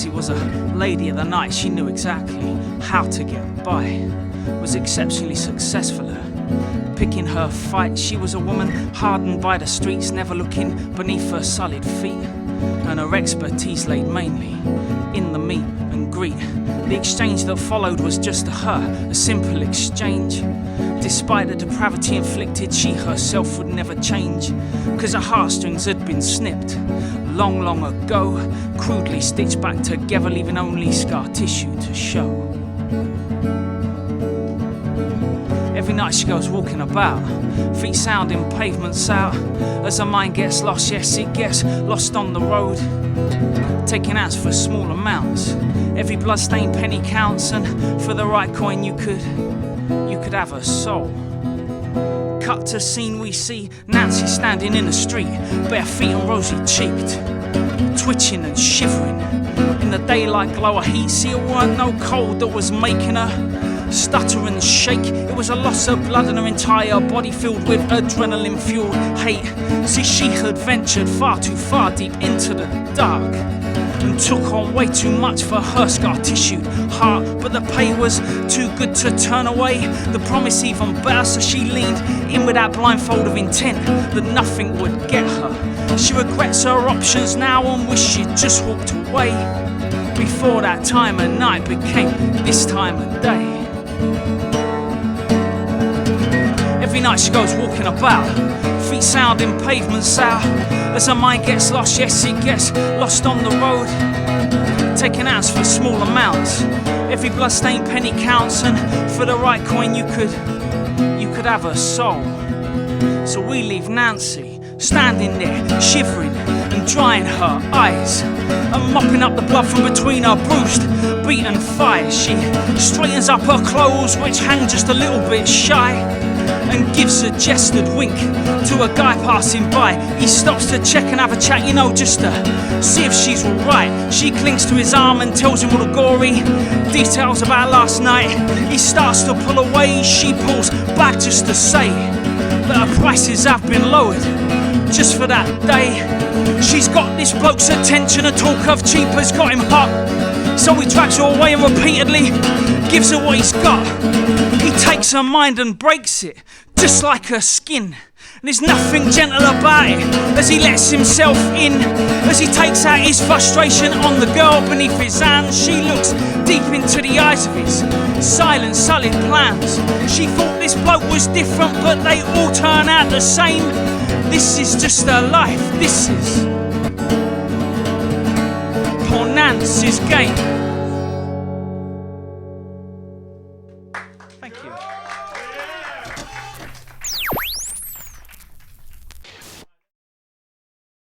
Nancy was a lady of the night. She knew exactly how to get by, was exceptionally successful at picking her fight. She was a woman hardened by the streets, never looking beneath her solid feet, and her expertise laid mainly in the meet and greet. The exchange that followed was just to her a simple exchange. Despite the depravity inflicted, she herself would never change, 'cause her heartstrings had been snipped long, long ago, crudely stitched back together, leaving only scar tissue to show. Every night she goes walking about, feet sounding pavements out, as her mind gets lost, yes, it gets lost on the road, taking out for small amounts. Every bloodstained penny counts, and for the right coin you could have her soul. Cut to scene, we see Nancy standing in the street, bare feet and rosy-cheeked, twitching and shivering in the daylight glow of heat. See, it weren't no cold that was making her stutter and shake. It was a loss of blood and her entire body filled with adrenaline-fueled hate. See, she had ventured far too far deep into the dark and took on way too much for her scar-tissued heart. But the pay was too good to turn away, the promise even better, so she leaned in with that blindfold of intent that nothing would get her. She regrets her options now and wishes she'd just walked away before that time of night became this time of day. Every night she goes walking about, feet sounding pavements out, as her mind gets lost, yes, it gets lost on the road, taking ounce for small amounts. Every bloodstained penny counts, and for the right coin you could have her soul. So we leave Nancy standing there, shivering and drying her eyes, and mopping up the blood from between her bruised, beaten thighs. She straightens up her clothes, which hang just a little bit shy, and gives a gestured wink to a guy passing by. He stops to check and have a chat, you know, just to see if she's alright. She clings to his arm and tells him all the gory details about last night. He starts to pull away, she pulls back just to say that her prices have been lowered just for that day. She's got this bloke's attention, a talk of cheap has got him hot, so he drags her away and repeatedly gives her what he's got. He takes her mind and breaks it, just like her skin. And there's nothing gentle about it as he lets himself in, as he takes out his frustration on the girl beneath his hands. She looks deep into the eyes of his silent, sullied plans. She thought this bloke was different, but they all turn out the same. This is just her life, this is poor Nancy's game.